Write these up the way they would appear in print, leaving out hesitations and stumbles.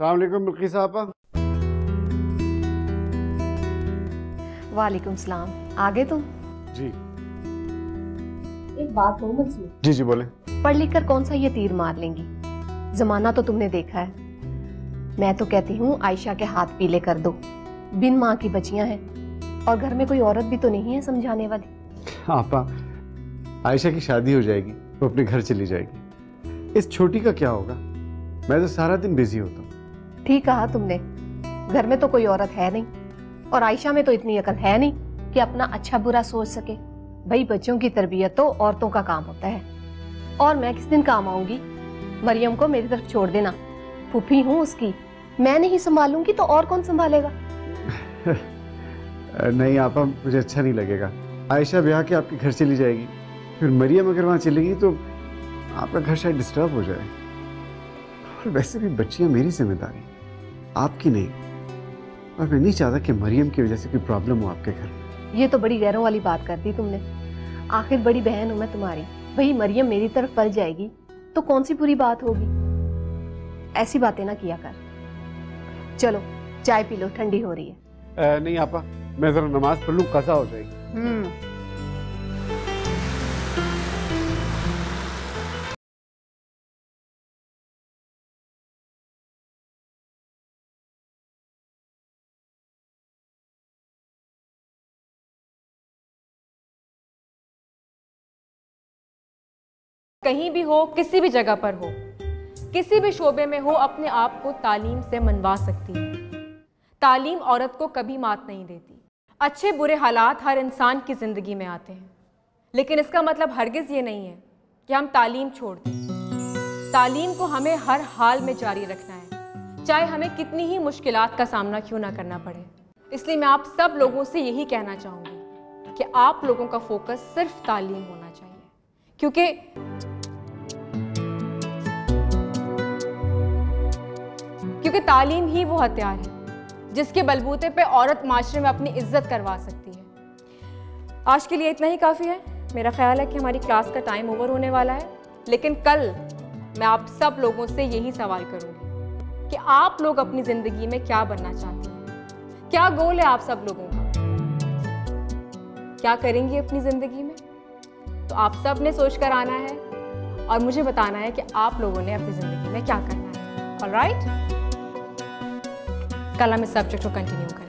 अस्सलाम वालेकुम बिल्किस आपा। वालेकुम सलाम। आ गए तुम? जी एक बात हो मंसूर, जी जी बोले। पढ़ लिख कर कौन सा ये तीर मार लेंगी? जमाना तो तुमने देखा है। मैं तो कहती हूँ आयशा के हाथ पीले कर दो। बिन माँ की बच्चियां हैं और घर में कोई औरत भी तो नहीं है समझाने वाली। आपा, आयशा की शादी हो जाएगी, वो अपने घर चली जाएगी। इस छोटी का क्या होगा? मैं तो सारा दिन बिजी होता हूँ। ठीक कहा तुमने, घर में तो कोई औरत है नहीं और आयशा में तो इतनी अकल है नहीं कि अपना अच्छा बुरा सोच सके। भाई बच्चों की तरबियत तो औरतों का काम होता है। और मैं किस दिन काम आऊंगी? मरियम को मेरी तरफ छोड़ देना, फूफी हूँ उसकी। मैं नहीं संभालूंगी तो और कौन संभालेगा? नहीं आपा, मुझे अच्छा नहीं लगेगा। आयशा ब्याह के आपके घर चली जाएगी, फिर मरियम अगर वहाँ चलेगी तो आपका घर शायद डिस्टर्ब हो जाए। और वैसे भी बच्चियाँ मेरी जिम्मेदारी, आपकी नहीं। और मैं नहीं चाहता कि मरियम की वजह से कोई प्रॉब्लम हो आपके घर। ये तो बड़ी गैरों वाली बात कर दी तुमने। आखिर बड़ी बहन हूं मैं तुम्हारी। भाई मरियम मेरी तरफ पल जाएगी तो कौन सी बुरी बात होगी? ऐसी बातें ना किया कर। चलो चाय पी लो, ठंडी हो रही है। नहीं आपा, मैं जरा नमाज पढ़ लूँ, कज़ा हो जाएगी। कहीं भी हो, किसी भी जगह पर हो, किसी भी शोबे में हो, अपने आप को तालीम से मनवा सकती है। तालीम औरत को कभी मात नहीं देती। अच्छे बुरे हालात हर इंसान की ज़िंदगी में आते हैं, लेकिन इसका मतलब हरगिज़ ये नहीं है कि हम तालीम छोड़ दें। तालीम को हमें हर हाल में जारी रखना है, चाहे हमें कितनी ही मुश्किलात का सामना क्यों ना करना पड़े। इसलिए मैं आप सब लोगों से यही कहना चाहूँगी कि आप लोगों का फोकस सिर्फ तालीम होना चाहिए, क्योंकि तालीम ही वो हथियार है जिसके बलबूते पे औरत माशरे में अपनी इज्जत करवा सकती है। आज के लिए इतना ही काफ़ी है। मेरा ख्याल है कि हमारी क्लास का टाइम ओवर होने वाला है, लेकिन कल मैं आप सब लोगों से यही सवाल करूंगी कि आप लोग अपनी ज़िंदगी में क्या बनना चाहते हैं, क्या गोल है आप सब लोगों का, क्या करेंगी अपनी ज़िंदगी में। तो आप सब ने सोच कर आना है और मुझे बताना है कि आप लोगों ने अपनी ज़िंदगी में क्या करना है। ऑलराइट, कल हम इस सब्जेक्ट को कंटिन्यू करेंगे।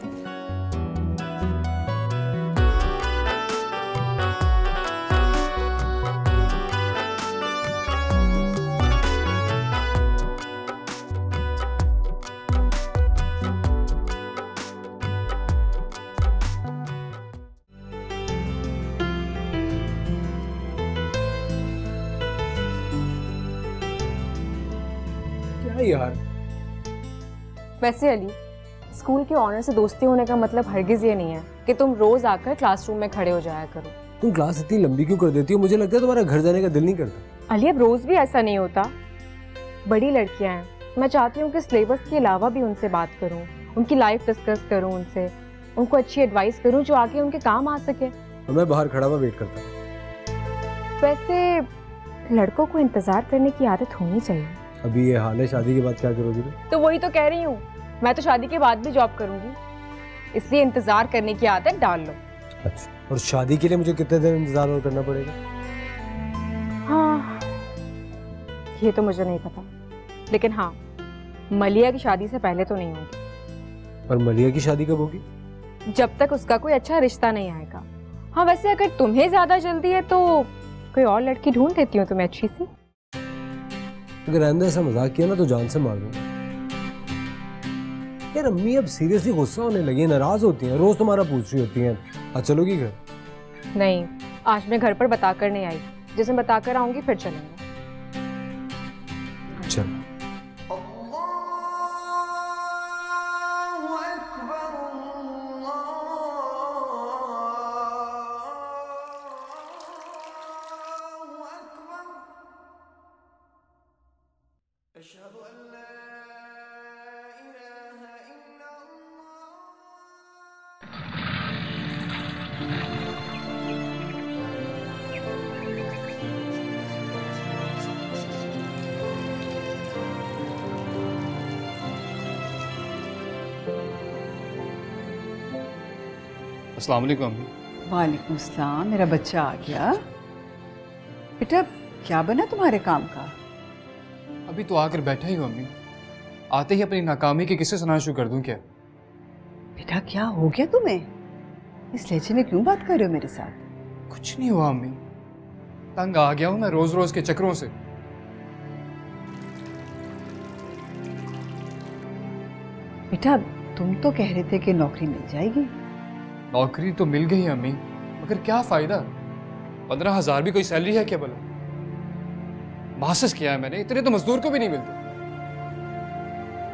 क्या यार? वैसे अली, स्कूल के ऑनर से दोस्ती होने का मतलब हरगिज़ ये नहीं है कि तुम रोज आकर क्लासरूम में खड़े हो जाया करो। तुम क्लास इतनी लंबी क्यों कर देती हो? मुझे लगता है तुम्हारा घर जाने का दिल नहीं करता। अली अब रोज भी ऐसा नहीं होता। बड़ी लड़कियां हैं, मैं चाहती हूँ कि सिलेबस के अलावा भी उनसे बात करूँ, उनकी लाइफ डिस्कस करूँ, उनको अच्छी एडवाइस करूँ जो आगे उनके काम आ सके। और मैं बाहर खड़ा हुआ वेट करता हूँ। वैसे लड़कों को इंतजार करने की आदत होनी चाहिए। अभी ये हाल है, शादी के बाद क्या करोगी तुम? तो वही तो कह रही हूँ, मैं तो शादी के बाद भी जॉब करूंगी, इसलिए इंतजार करने की आदत डाल लो। अच्छा, और शादी के लिए मुझे कितने दिन इंतजार और करना पड़ेगा? हाँ, ये तो मुझे नहीं पता, लेकिन हाँ, मलिया की शादी से पहले तो नहीं होगी। और मलिया की शादी कब होगी? जब तक उसका कोई अच्छा रिश्ता नहीं आएगा। हाँ वैसे अगर तुम्हें ज्यादा जल्दी है तो कोई और लड़की ढूंढ देती हूँ तुम्हें अच्छी सी। अगर आइंदा ऐसा मजाक किया ना तो जान से मार दूंगा। यार अम्मी अब सीरियसली गुस्सा होने लगी है, नाराज होती हैं, रोज तुम्हारा पूछ रही होती हैं आज चलोगी घर? नहीं, आज मैं घर पर बताकर नहीं आई, जैसे बताकर आऊंगी फिर चलेंगे। चल। अस्सलाम वालेकुम अम्मी। वालेकुम सलाम, मेरा बच्चा आ गया। बेटा क्या बना तुम्हारे काम का? अभी तो आकर बैठा ही हूँ अम्मी। आते ही अपनी नाकामी के किस्से सुनाना शुरू कर दूं क्या? बेटा क्या हो गया तुम्हें? इस लहजे में क्यों बात कर रहे हो मेरे साथ? कुछ नहीं हुआ अम्मी, तंग आ गया हूँ मैं रोज रोज के चक्करों से। बेटा तुम तो कह रहे थे कि नौकरी मिल जाएगी। नौकरी तो मिल गई अम्मी, मगर क्या फायदा? 15,000 भी कोई सैलरी है क्या भला? मास्टर्स किया है मैंने, इतने तो मजदूर को भी नहीं मिलते।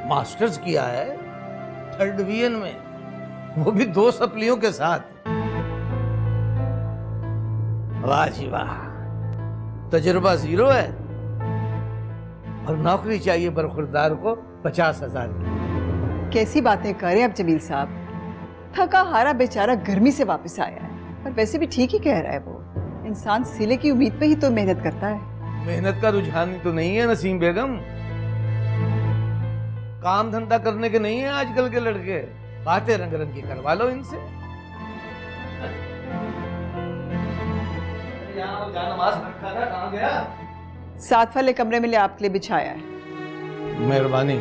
मास्टर्स किया है 3rd डिवीजन में, वो भी 2 सप्लियों के साथ। वाह जी वाह, तजुर्बा 0 है और नौकरी चाहिए बरखुरदार को 50,000 की। कैसी बातें कर रहे हैं अब जमील साहब? थका हारा बेचारा गर्मी से वापस आया है, और वैसे भी ठीक ही कह रहा है वो। इंसान सिले की उम्मीद पे ही तो मेहनत करता है। मेहनत का रुझान ही तो नहीं है नसीम बेगम। काम धंधा करने के नहीं है आजकल के लड़के, बातें रंग रंग की करवा लो इनसे। कहाँ गया? साथ वाले कमरे में ले आपके लिए बिछाया है। मेहरबानी।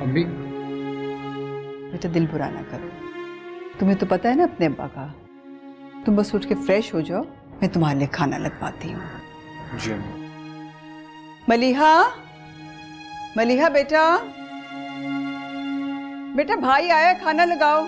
अम्मी बेटा दिल बुरा ना करो, तुम्हें तो पता है ना अपने अब्बा का। तुम बस उठ के फ्रेश हो जाओ, मैं तुम्हारे लिए खाना लगवाती हूँ। जी अम्मी। मलिहा, मलिहा बेटा, बेटा भाई आया, खाना लगाओ।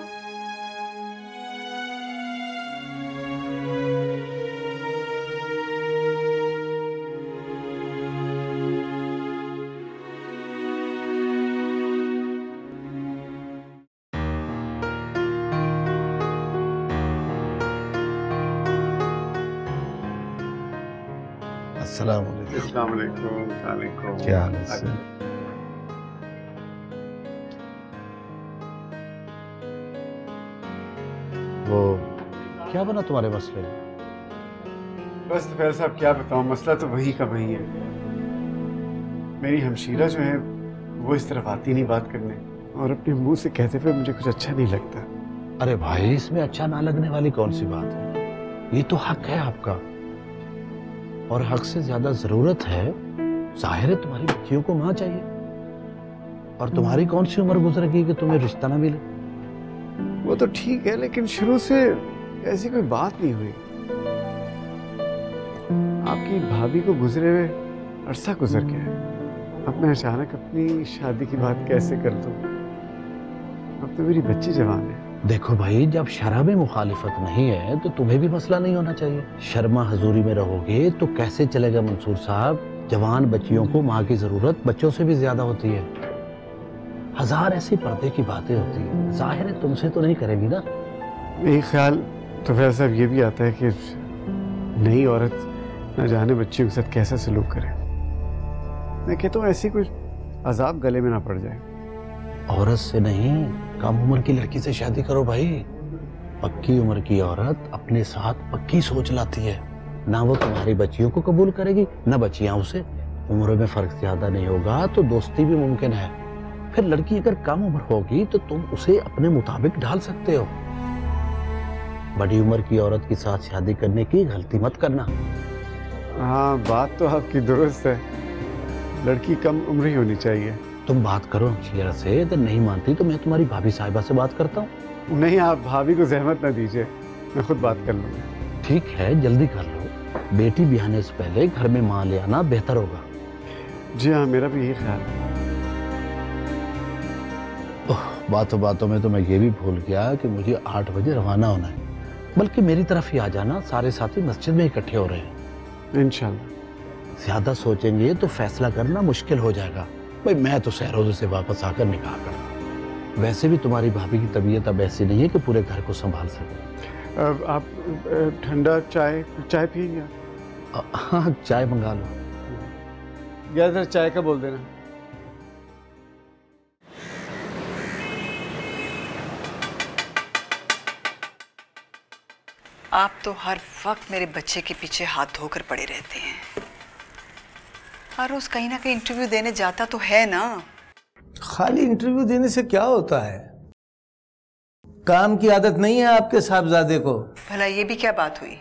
अस्सलाम वालेकुम। अस्सलाम वालेकुम। वालेकुम। क्या हाल है? वो क्या बना तुम्हारे मसले में? बस फैल साहब क्या बताऊं, मसला तो वही का वही है। मेरी हमशीरा जो है वो इस तरफ आती नहीं बात करने, और अपने मुंह से कहते हुए मुझे कुछ अच्छा नहीं लगता। अरे भाई इसमें अच्छा ना लगने वाली कौन सी बात है? ये तो हक है आपका, और हक से ज्यादा जरूरत है, जाहिर है तुम्हारी बच्चियों को मां चाहिए, और तुम्हारी कौन सी उम्र गुजरेगी कि तुम्हें रिश्ता ना मिले? वो तो ठीक है, लेकिन शुरू से ऐसी कोई बात नहीं हुई। आपकी भाभी को गुजरे हुए अरसा गुजर गया है, अब मैं अचानक अपनी शादी की बात कैसे कर दूं? अब तो मेरी बच्ची जवान है। देखो भाई, जब शरह में मुखालिफत नहीं है तो तुम्हें भी मसला नहीं होना चाहिए। शर्मा हजूरी में रहोगे तो कैसे चलेगा मंसूर साहब? जवान बच्चियों को माँ की जरूरत बच्चों से भी ज्यादा होती है। 1000 ऐसी पर्दे की बातें होती है, जाहिर है तुमसे तो नहीं करेंगी ना। एक ख्याल तो वैसे साहब ये भी आता है कि नई औरत न जाने बच्चियों के साथ कैसा सलूक करे। मैं कहता हूँ ऐसी कुछ अजाब गले में ना पड़ जाए। औरत से नहीं, कम उम्र की लड़की से शादी करो भाई। पक्की उम्र की औरत अपने साथ पक्की सोच लाती है, ना वो तुम्हारी बच्चियों को कबूल करेगी ना बच्चियां उसे। उम्र में फर्क ज्यादा नहीं होगा तो दोस्ती भी मुमकिन है। फिर लड़की अगर कम उम्र होगी तो तुम उसे अपने मुताबिक ढाल सकते हो। बड़ी उम्र की औरत के साथ शादी करने की गलती मत करना। हाँ बात तो आपकी दुरुस्त है, लड़की कम उम्र ही होनी चाहिए। तुम बात करो हमशीरा से, अगर नहीं मानती तो मैं तुम्हारी भाभी साहिबा से बात करता हूँ। नहीं, आप भाभी को जहमत ना दीजिए, मैं खुद बात कर लूँगा। ठीक है, जल्दी कर लो। बेटी ब्याहने से पहले घर में माँ ले आना बेहतर होगा। जी हाँ, मेरा भी यही ख्याल है। बातों बातों में तो मैं ये भी भूल गया कि मुझे 8 बजे रवाना होना है, बल्कि मेरी तरफ ही आ जाना। सारे साथी मस्जिद में इकट्ठे हो रहे हैं। इंशाल्लाह। ज्यादा सोचेंगे तो फैसला करना मुश्किल हो जाएगा। भाई मैं तो सहरोज़े से वापस आकर निकाह कर। वैसे भी तुम्हारी भाभी की तबीयत अब ऐसी नहीं है कि पूरे घर को संभाल सके। आप ठंडा चाय पिएंगे? हाँ चाय मंगा लो। ज्यादा चाय का बोल देना। आप तो हर वक्त मेरे बच्चे के पीछे हाथ धोकर पड़े रहते हैं। हर रोज कहीं ना कहीं इंटरव्यू देने जाता तो है ना। खाली इंटरव्यू देने से क्या होता है? काम की आदत नहीं है आपके साहबजादे को? भला ये भी क्या बात हुई?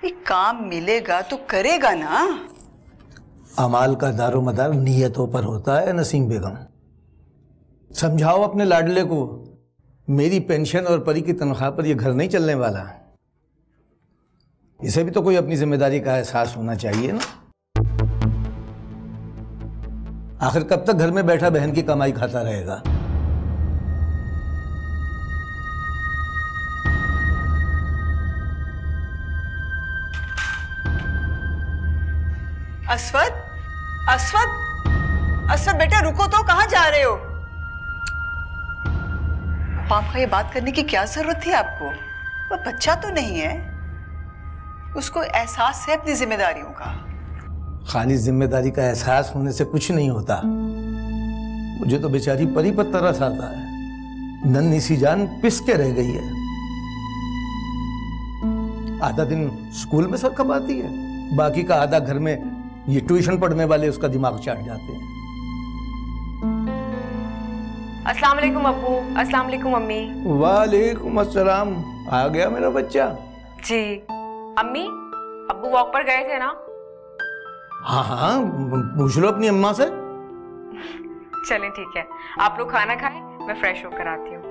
एक काम मिलेगा तो करेगा ना। अमाल का दारोमदार नीयतों पर होता है नसीम बेगम। समझाओ अपने लाडले को, मेरी पेंशन और परी की तनख्वाह पर यह घर नहीं चलने वाला। इसे भी तो कोई अपनी जिम्मेदारी का एहसास होना चाहिए ना। आखिर कब तक घर में बैठा बहन की कमाई खाता रहेगा? अस्वद, अस्वद, अस्वद बेटा रुको तो, कहाँ जा रहे हो? पापा ये बात करने की क्या जरूरत थी आपको? वो बच्चा तो नहीं है, उसको एहसास है अपनी जिम्मेदारियों का। खाली जिम्मेदारी का एहसास होने से कुछ नहीं होता। मुझे तो बेचारी परी पर तरस आता है। नन्ही सी जान पिस के रह गई है। आधा दिन स्कूल में सर खपाती है, बाकी का आधा घर में ये ट्यूशन पढ़ने वाले उसका दिमाग चाट जाते हैं। अस्सलाम वालेकुम अब्बू, अस्सलाम वालेकुम अम्मी। वालेकुम अस्सलाम। आ गया मेरा बच्चा? जी अम्मी, अब्बू वॉक पर गए थे ना? हाँ हाँ, पूछ लो अपनी अम्मा से। चलें ठीक है, आप लोग खाना खाएं, मैं फ्रेश होकर आती हूँ।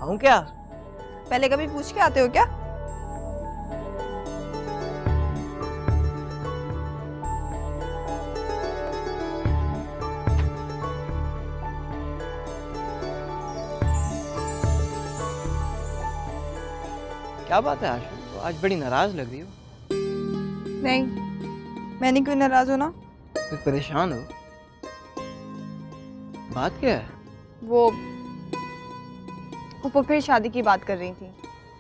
आऊं क्या? पहले कभी पूछ के आते हो क्या? क्या बात है आशु, आज बड़ी नाराज लग रही हो। नहीं, मैंने क्यों नाराज होना? कुछ परेशान हो? बात क्या है? वो फिर शादी की बात कर रही थी।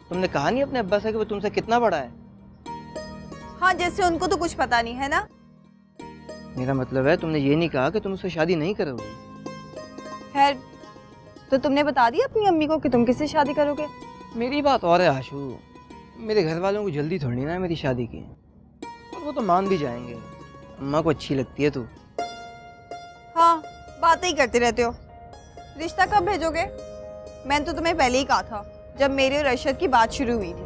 तुमने कहा नहीं अपने अब्बा से कि वो तुमसे कितना बड़ा है? हाँ, जैसे उनको तो कुछ पता नहीं है ना। मेरा मतलब है तुमने ये नहीं कहा कि तुम उससे शादी नहीं करोगी। खैर, तो तुमने बता दिया अपनी अम्मी को कि तुम किससे शादी करोगे? मेरी बात और है आशु, मेरे घर वालों को जल्दी थोड़ी ना है मेरी शादी की, और वो तो मान भी जाएंगे। अम्मा को अच्छी लगती है तू। हाँ, बातें ही करते रहते हो। रिश्ता कब भेजोगे? मैंने तो तुम्हें पहले ही कहा था जब मेरे और अरशद की बात शुरू हुई थी।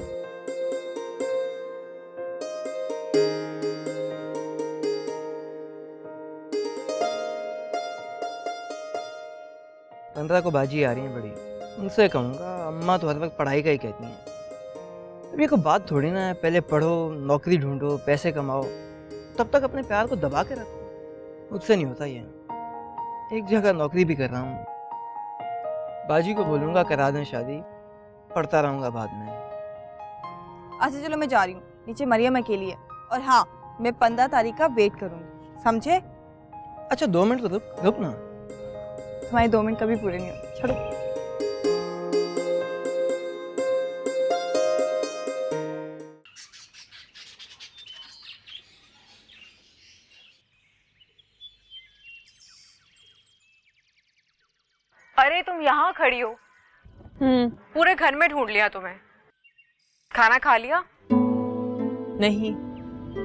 पंद्रह को बाजी आ रही है बड़ी, उनसे कहूँगा। अम्मा तो हर वक्त पढ़ाई का ही कहती हैं। अब ये कोई बात थोड़ी ना है, पहले पढ़ो, नौकरी ढूंढो, पैसे कमाओ, तब तक अपने प्यार को दबा के रखो। मुझसे नहीं होता ये। एक जगह नौकरी भी कर रहा हूँ। बाजी को बोलूँगा करा दें शादी, पढ़ता रहूँगा बाद में। अच्छा चलो, मैं जा रही हूँ, नीचे मरियम अकेली है। और हाँ, मैं 15 तारीख का वेट करूँगी, समझे? अच्छा 2 मिनट तो रुक ना। तुम्हारे 2 मिनट कभी पूरे नहीं होते। छोड़ो। अरे तुम यहाँ खड़ी हो? पूरे घर में ढूंढ लिया तुम्हें। खाना खा लिया? नहीं,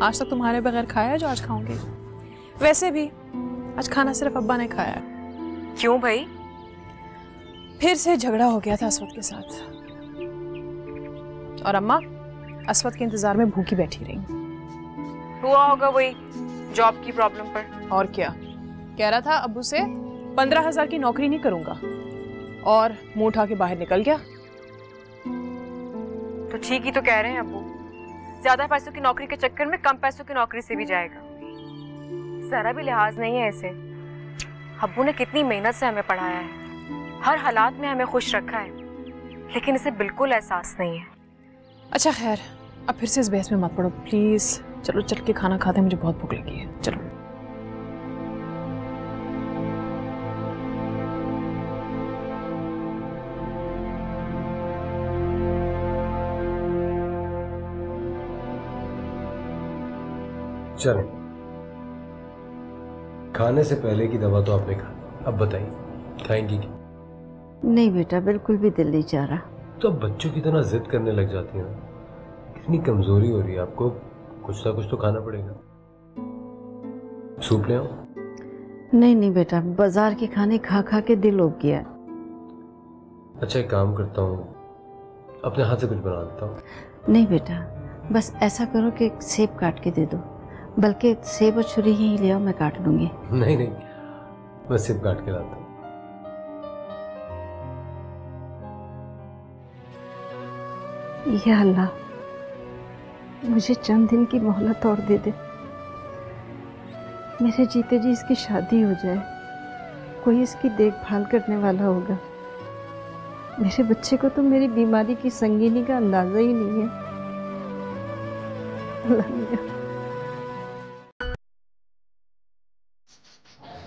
आज तक तुम्हारे बगैर खाया है जो आज खाऊंगी। वैसे भी आज खाना सिर्फ अब्बा ने खाया है। क्यों भाई? फिर से झगड़ा हो गया था अस्वद के साथ, और अम्मा अस्वद के इंतजार में भूखी बैठी रही। हुआ होगा वही जॉब की प्रॉब्लम पर। और क्या, कह रहा था अब्बू से 15,000 की नौकरी नहीं करूंगा, और मुंह उठा के बाहर निकल गया। तो ठीक ही तो कह रहे हैं अब्बू, ज्यादा पैसों की नौकरी के चक्कर में कम पैसों की नौकरी से भी जाएगा। जरा भी लिहाज नहीं है इसे। अब्बू ने कितनी मेहनत से हमें पढ़ाया है, हर हालात में हमें खुश रखा है, लेकिन इसे बिल्कुल एहसास नहीं है। अच्छा खैर, अब फिर से इस बहस में मत पड़ो प्लीज। चलो चल के खाना खाते हैं, मुझे बहुत भूख लगी है। चलो। चलो, खाने से पहले की दवा तो आपने खा, अब बताइए खाएंगी क्या? नहीं बेटा, बिल्कुल भी दिल नहीं चाह रहा। तो अब बच्चों की तरह जिद करने लग जाती है ना। कितनी कमजोरी हो रही है आपको, कुछ ना कुछ तो खाना पड़ेगा। सूप ले आओ। नहीं नहीं बेटा, बाजार के खाने खा खा के दिल उब गया। अच्छा एक काम करता हूँ, अपने हाथ से कुछ बना देता हूँ। नहीं बेटा, बस ऐसा करो कि सेब काट के दे दो, बल्कि सेब और छुरी ही ले आओ, मैं काट लूंगी। नहीं नहीं, मैं सेब काट के लाता हूँ। या अल्लाह, मुझे चंद दिन की मोहलत और दे दे। मेरे जीते जी इसकी शादी हो जाए, कोई इसकी देखभाल करने वाला होगा। मेरे बच्चे को तो मेरी बीमारी की संगीनी का अंदाजा ही नहीं है। अल्लाह मियां।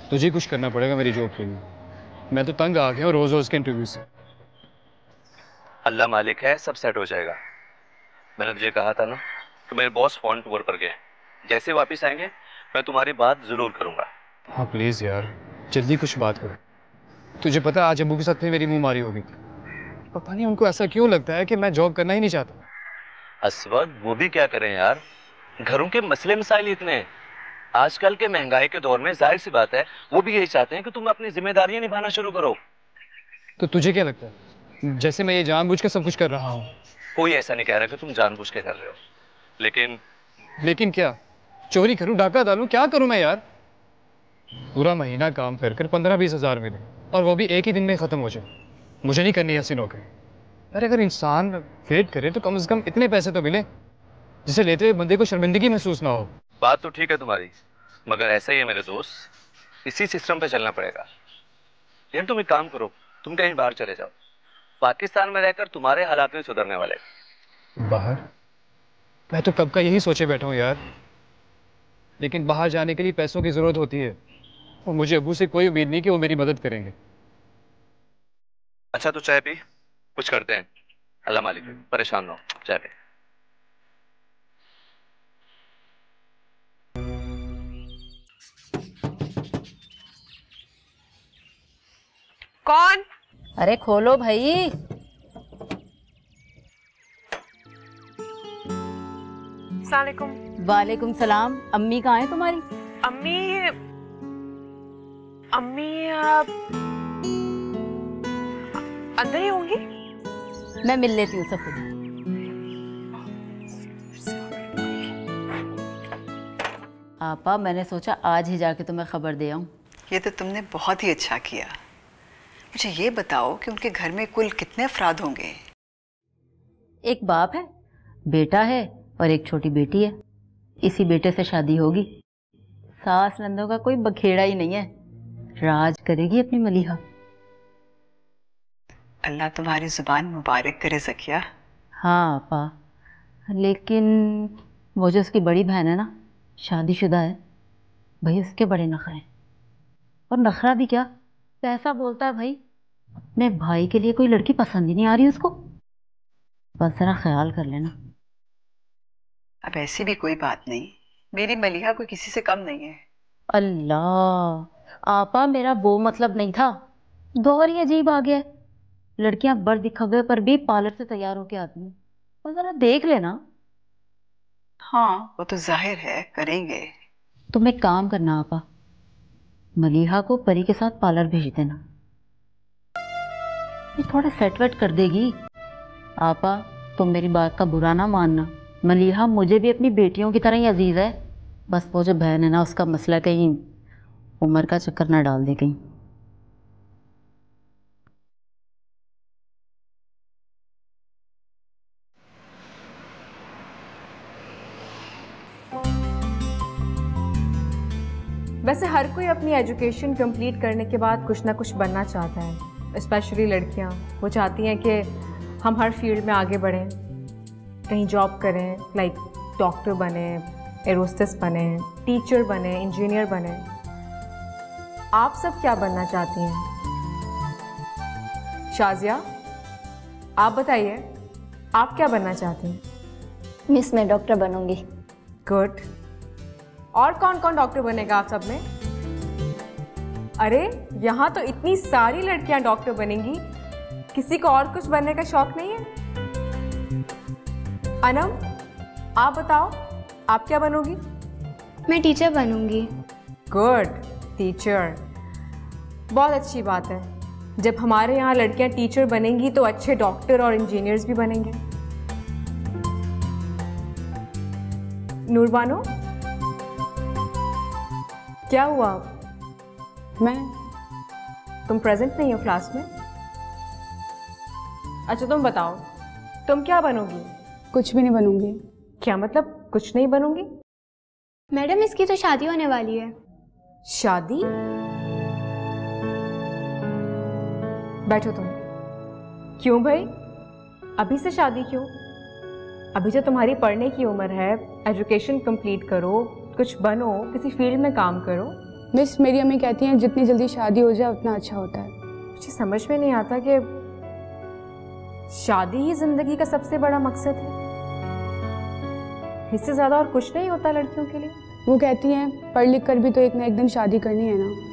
तुझे कुछ करना पड़ेगा मेरी जॉब के लिए। मैं तो तंग आ गया हूँ रोज रोज के इंटरव्यू से। अल्लाह मालिक है, सब सेट हो जाएगा। मैंने तुझे कहा था ना कि मेरे बॉस फॉरेन टूर पर गए, जैसे वापस आएंगे मैं तुम्हारी बात जरूर करूंगा। हाँ प्लीज यार, जल्दी कुछ बात करो। तुझे पता आज अबू के साथ में मेरी मुंह मारी होगी। पता नहीं उनको ऐसा क्यों लगता है कि मैं जॉब करना ही नहीं चाहता। असवद, वो भी क्या करें यार, घरों के मसले मसाइल इतने हैं आजकल के महंगाई के दौर में। जाहिर सी बात है वो भी यही चाहते हैं कि तुम अपनी जिम्मेदारियां निभाना शुरू करो। तो तुझे क्या लगता है जैसे मैं ये जानबूझ के सब कुछ कर रहा हूँ? कोई ऐसा नहीं कह रहा कि तुम जानबूझ के कर रहे हो, लेकिन क्या? चोरी करूं, डाका डालूं, क्या करूं मैं यार? पूरा महीना काम कर 15-20 हज़ार मिले और वो भी एक ही दिन में ख़त्म हो जाए। मुझे नहीं करनी ऐसी नौकरी। अरे अगर इंसान वेट करे तो कम से कम इतने पैसे तो मिले जिसे लेते हुए बंदे को शर्मिंदगी महसूस ना हो। बात तो ठीक है तुम्हारी, मगर ऐसा ही है मेरे दोस्त, इसी सिस्टम पे चलना पड़ेगा। यार तुम एक काम करो, तुम कहीं बाहर चले जाओ। पाकिस्तान में रहकर तुम्हारे हालात नहीं सुधरने वाले। बाहर? मैं तो कब का यही सोचे बैठा हूँ यार, लेकिन बाहर जाने के लिए पैसों की जरूरत होती है और मुझे अबू से कोई उम्मीद नहीं कि वो मेरी मदद करेंगे। अच्छा तो चाय पी, कुछ करते हैं। अल्लाह मालिक, परेशान ना हो, चाय पी। कौन? अरे खोलो भाई। अस्सलामुअलैकुम। वालेकुम सलाम। अम्मी कहाँ है तुम्हारी? अम्मी अंदर ही होंगी। मैं मिल लेती हूँ सबको। आपा, मैंने सोचा आज ही जाके तुम्हें खबर दे आऊं। ये तो तुमने बहुत ही अच्छा किया। मुझे ये बताओ कि उनके घर में कुल कितने अफराद होंगे? एक बाप है, बेटा है और एक छोटी बेटी है। इसी बेटे से शादी होगी। सास नंदों का कोई बखेड़ा ही नहीं है। राज करेगी अपनी मलिहा। अल्लाह तुम्हारी जुबान मुबारक करे ज़किया। हाँ आपा, लेकिन वो जो उसकी बड़ी बहन है ना, शादीशुदा है। भाई उसके बड़े नखरे हैं। और नखरा भी क्या, पैसा बोलता है भाई। अपने भाई के लिए कोई लड़की पसंद ही नहीं आ रही उसको। बस जरा ख्याल कर लेना। अब ऐसी भी कोई बात नहीं, मेरी मलिहा कोई किसी से कम नहीं है। अल्लाह आपा, मेरा वो मतलब नहीं था। दौर ही अजीब आ गया है। लड़कियां बड़ दिखावे पर भी पार्लर से तैयार होके आती हैं। और जरा देख लेना। हाँ वो तो जाहिर है, करेंगे। तुम एक काम करना आपा, मलिहा को परी के साथ पार्लर भेज देना। ये थोड़ा सेट वेट कर देगी। आपा तुम मेरी बात का बुरा ना मानना। मलिहा मुझे भी अपनी बेटियों की तरह ही अजीज है। बस वो जो बहन है ना, उसका मसला कहीं उम्र का चक्कर ना डाल दे कहीं। वैसे हर कोई अपनी एजुकेशन कंप्लीट करने के बाद कुछ ना कुछ बनना चाहता है। स्पेशली लड़कियां, वो चाहती हैं कि हम हर फील्ड में आगे बढ़ें, कहीं जॉब करें, लाइक डॉक्टर बने, एरोस्टेस बने, टीचर बने, इंजीनियर बने। आप सब क्या बनना चाहती हैं? शाजिया, आप बताइए, आप क्या बनना चाहती हैं? मिस, मैं डॉक्टर बनूंगी। गुड। और कौन कौन डॉक्टर बनेगा आप सब में? अरे यहाँ तो इतनी सारी लड़कियां डॉक्टर बनेंगी, किसी को और कुछ बनने का शौक नहीं है? अनम, आप बताओ, आप क्या बनोगी? मैं टीचर बनूंगी। गुड, टीचर, बहुत अच्छी बात है। जब हमारे यहाँ लड़कियां टीचर बनेंगी तो अच्छे डॉक्टर और इंजीनियर्स भी बनेंगे। नूरबानो, क्या हुआ? तुम प्रेजेंट नहीं हो क्लास में? अच्छा तुम बताओ, तुम क्या बनोगी? कुछ भी नहीं बनूंगी। क्या मतलब कुछ नहीं बनोगी? मैडम, इसकी तो शादी होने वाली है। शादी? बैठो तुम। क्यों भाई, अभी से शादी क्यों? अभी जो तुम्हारी पढ़ने की उम्र है, एजुकेशन कंप्लीट करो, कुछ बनो, किसी फील्ड में काम करो। मिस, मेरी अम्मी कहती हैं जितनी जल्दी शादी हो जाए उतना अच्छा होता है। मुझे समझ में नहीं आता कि शादी ही जिंदगी का सबसे बड़ा मकसद है, इससे ज्यादा और कुछ नहीं होता लड़कियों के लिए। वो कहती हैं पढ़ लिख कर भी तो एक ना एक दिन शादी करनी है ना।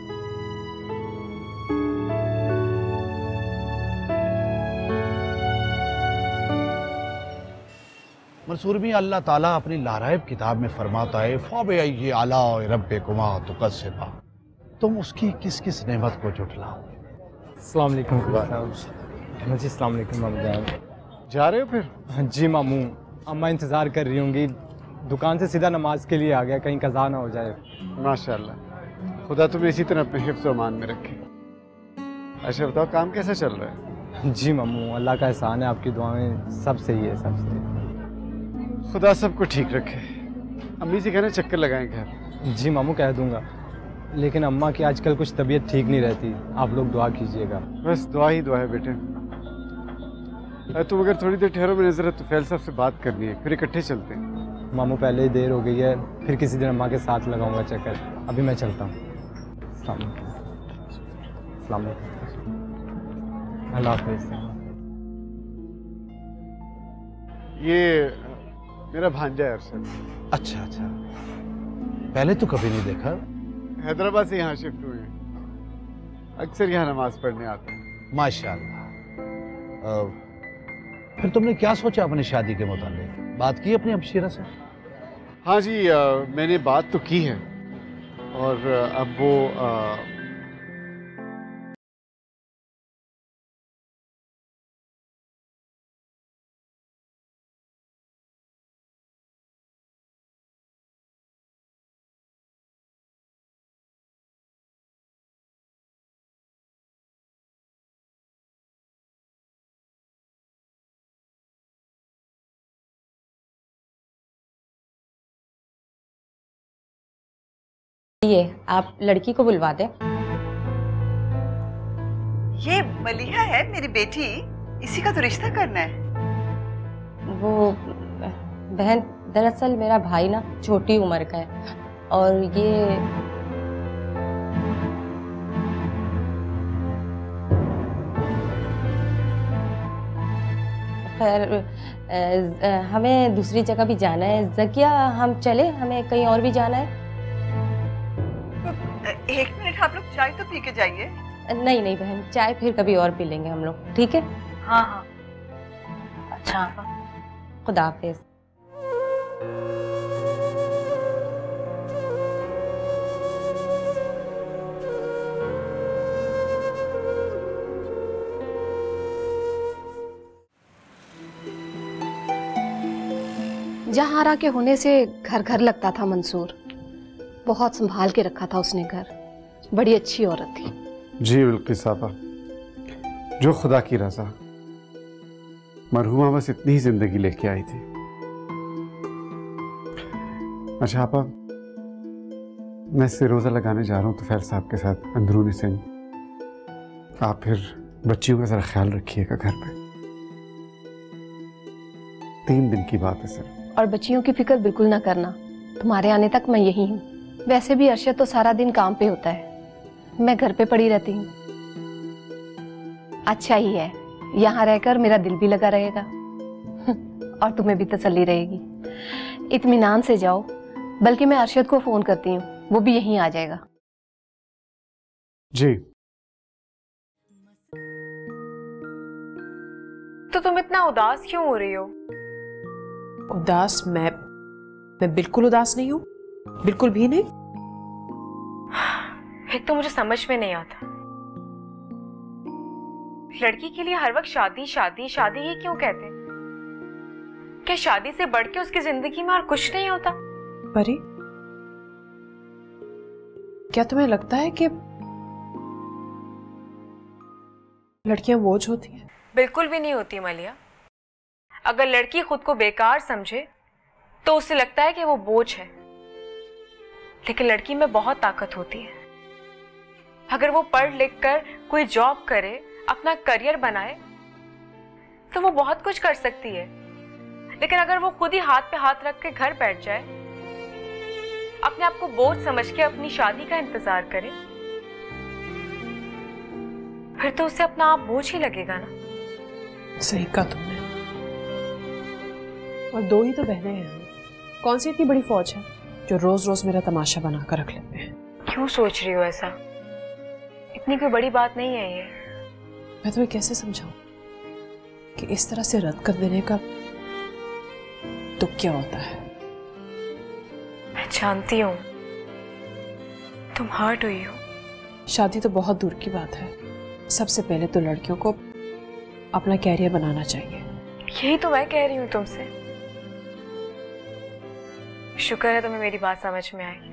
मंसूर भी अल्लाह ताला अपनी लाराइब किताब में फरमाता है फ़ाबिअय्यि आलाइ रब्बिकुमा तुकज़्ज़िबान, तुम उसकी किस किस नेमत को झुठलाओ। अस्सलाम वालेकुम जी। अस्सलाम वालेकुम मामू जान। जा रहे हो फिर? जी मामू, अम्मा इंतज़ार कर रही होंगी, दुकान से सीधा नमाज के लिए आ गया, कहीं कज़ा ना हो जाए। माशाल्लाह, खुदा तुम्हें इसी तरह अपने हिफ्ज़ व अमान में रखे। अच्छा बताओ, काम कैसा चल रहा है? जी मामू, अल्लाह का एहसान है, आपकी दुआएं सब सही है, सब सही है। खुदा सबको ठीक रखे। अम्मी से कहना चक्कर लगाएं घर। जी मामू, कह दूंगा, लेकिन अम्मा की आजकल कुछ तबीयत ठीक नहीं रहती, आप लोग दुआ कीजिएगा। बस दुआ ही दुआ है बेटे। तुम अगर थोड़ी देर ठहरो, मैंने ज़रा तुफैल साहब से बात करनी है, फिर इकट्ठे चलते हैं। मामू पहले ही देर हो गई है, फिर किसी दिन अम्मा के साथ लगाऊंगा चक्कर, अभी मैं चलता हूँ। अस्सलाम वालेकुम, अल्लाह हाफ़िज़। ये मेरा भांजा है अरशद। अच्छा अच्छा, पहले तो कभी नहीं देखा। हैदराबाद से यहाँ शिफ्ट हुए हैं, अक्सर यहाँ नमाज पढ़ने आते हैं। माशाल्लाह। फिर तुमने क्या सोचा अपनी शादी के मुतालिक? बात की अपनी हमशीरा से? हाँ जी, मैंने बात तो की है, और अब वो ये आप लड़की को बुलवा दें। ये मलिहा है मेरी बेटी, इसी का तो रिश्ता करना है। वो बहन, दरअसल मेरा भाई ना छोटी उम्र का है, और ये खैर हमें दूसरी जगह भी जाना है। ज़किया, हम चले? हमें कहीं और भी जाना है। एक मिनट, आप लोग चाय तो पी के जाइए। नहीं नहीं बहन, चाय फिर कभी और पी लेंगे हम लोग, ठीक है? हाँ हाँ। अच्छा, खुदा हाफिज़। जहारा के होने से घर घर लगता था मंसूर, बहुत संभाल के रखा था उसने घर। बड़ी अच्छी औरत थी। जी बिल्किस साहबा, जो खुदा की रज़ा। मरहुमा बस इतनी ही जिंदगी लेके आई थी। अच्छा आपा, मैं इससे रोज़ा लगाने जा रहा हूँ तुफैल साहब के साथ अंदरूनी सिंह। आप फिर बच्चियों का ज़रा ख्याल रखिएगा घर पे। 3 दिन की बात है सर। और बच्चियों की फिक्र बिल्कुल ना करना, तुम्हारे आने तक मैं यही हूँ। वैसे भी अरशद तो सारा दिन काम पे होता है, मैं घर पे पड़ी रहती हूँ। अच्छा ही है, यहाँ रहकर मेरा दिल भी लगा रहेगा और तुम्हें भी तसल्ली रहेगी। इत्मीनान से जाओ, बल्कि मैं अरशद को फोन करती हूँ, वो भी यहीं आ जाएगा। जी। तो तुम इतना उदास क्यों हो रही हो? उदास? मैं बिल्कुल उदास नहीं हूँ, बिल्कुल भी नहीं। एक तो मुझे समझ में नहीं आता, लड़की के लिए हर वक्त शादी शादी शादी ही क्यों कहते हैं? क्या शादी से बढ़ के उसकी जिंदगी में और कुछ नहीं होता? परी, क्या तुम्हें लगता है कि लड़कियां बोझ होती हैं? बिल्कुल भी नहीं होती मलिया। अगर लड़की खुद को बेकार समझे तो उसे लगता है कि वो बोझ है, लेकिन लड़की में बहुत ताकत होती है। अगर वो पढ़ लिख कर कोई जॉब करे, अपना करियर बनाए, तो वो बहुत कुछ कर सकती है। लेकिन अगर वो खुद ही हाथ पे हाथ रख के घर बैठ जाए, अपने आप को बोझ समझ के अपनी शादी का इंतजार करे, फिर तो उसे अपना आप बोझ ही लगेगा ना। सही कहा तुमने। और दो ही तो बहनें हैं, कौन सी इतनी बड़ी फौज है जो रोज रोज मेरा तमाशा बनाकर रख लेते हैं? क्यों सोच रही हो ऐसा? इतनी कोई बड़ी बात नहीं है ये। मैं तुम्हें कैसे समझाऊं कि इस तरह से रद्द कर देने का दुख क्या होता है? मैं जानती हूँ तुम हर्ट हुई हो। शादी तो बहुत दूर की बात है, सबसे पहले तो लड़कियों को अपना कैरियर बनाना चाहिए। यही तो मैं कह रही हूँ तुमसे। शुक्र है तुम्हें मेरी बात समझ में आई।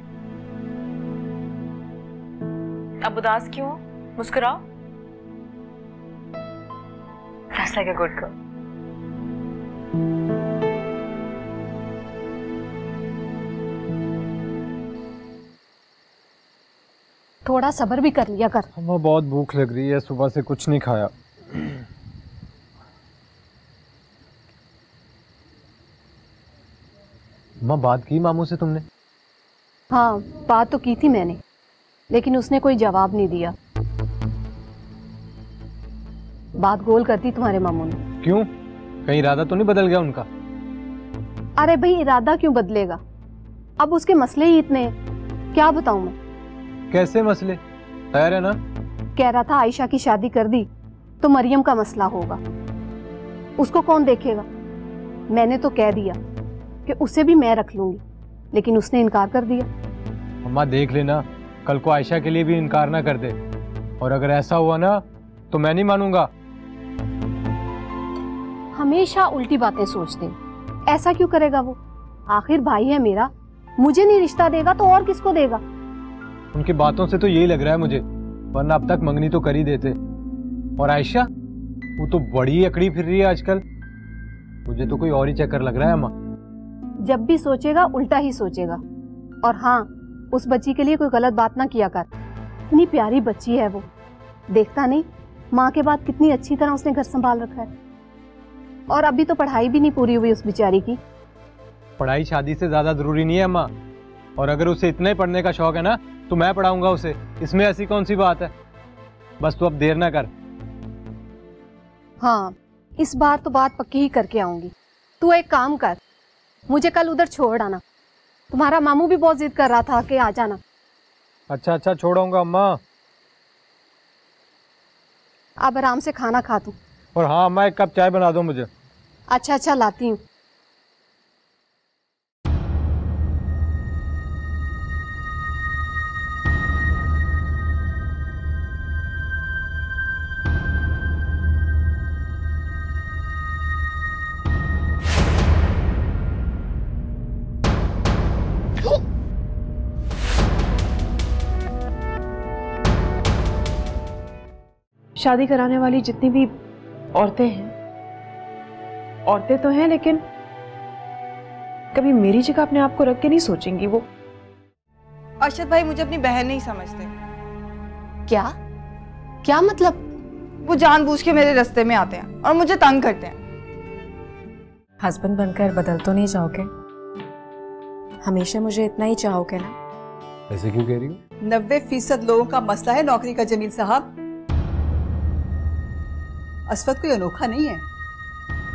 अब उदास क्यों हो? मुस्कुराओ। That's like a good girl. थोड़ा सब्र भी कर लिया कर। हमें बहुत भूख लग रही है, सुबह से कुछ नहीं खाया। माँ, बात की मामू से तुमने? हाँ, बात तो की थी मैंने, लेकिन उसने कोई जवाब नहीं दिया। बात गोल करती तुम्हारे मामू ने। क्यों? कहीं इरादा तो नहीं बदल गया उनका? अरे भाई, इरादा क्यों बदलेगा? अब उसके मसले ही इतने हैं, क्या बताऊं मैं। कैसे मसले? तैयार है ना? कह रहा था आयशा की शादी कर दी तो मरियम का मसला होगा, उसको कौन देखेगा। मैंने तो कह दिया कि उसे भी मैं रख लूंगी, लेकिन उसने इनकार कर दिया। अम्मा देख लेना, कल को आयशा के लिए भी इनकार ना कर दे, और अगर ऐसा हुआ ना तो मैं नहीं मानूंगा। हमेशा उल्टी बातें सोचते हैं। ऐसा क्यों करेगा वो? आखिर भाई है मेरा, मुझे नहीं रिश्ता देगा तो और किसको देगा? उनकी बातों से तो यही लग रहा है मुझे, वरना अब तक मंगनी तो कर ही देते। और आयशा, वो तो बड़ी अकड़ी फिर रही है आजकल, मुझे तो कोई और ही चक्कर लग रहा है अम्मा। जब भी सोचेगा उल्टा ही सोचेगा। और हाँ, उस बच्ची के लिए कोई गलत बात ना किया कर। इतनी प्यारी बच्ची है वो, देखता नहीं माँ के बाद कितनी अच्छी तरह उसने घर संभाल रखा है। और अभी तो पढ़ाई भी नहीं पूरी हुई उस बेचारी की। पढ़ाई शादी से ज्यादा जरूरी नहीं है अम्मा, और अगर उसे इतना ही पढ़ने का शौक है ना तो मैं पढ़ाऊंगा उसे, इसमें ऐसी कौन सी बात है। बस तू अब देर ना कर। हाँ, इस बार तो बात पक्की ही करके आऊंगी। तू एक काम कर, मुझे कल उधर छोड़ आना। तुम्हारा मामू भी बहुत जिद कर रहा था कि आ जाना। अच्छा छोड़ूंगा अम्मा। अब आराम से खाना खा तू। और हाँ अम्मा, एक कप चाय बना दो मुझे। अच्छा लाती हूँ। शादी कराने वाली जितनी भी औरतें हैं, औरतें तो हैं, लेकिन कभी मेरी जगह अपने आप को रख के नहीं सोचेंगी वो। अरशद भाई मुझे अपनी बहन नहीं समझते। क्या क्या मतलब? वो जानबूझ के मेरे रास्ते में आते हैं और मुझे तंग करते हैं। हस्बैंड बनकर बदल तो नहीं जाओगे? हमेशा मुझे इतना ही चाहोगे ना? ऐसे क्यों कह रही हो? 90% लोगों का मसला है नौकरी का जमील साहब। असफत कोई अनोखा नहीं है।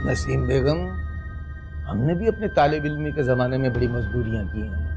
नसीम बेगम, हमने भी अपने तालिब इल्मी के ज़माने में बड़ी मजबूरियां की हैं।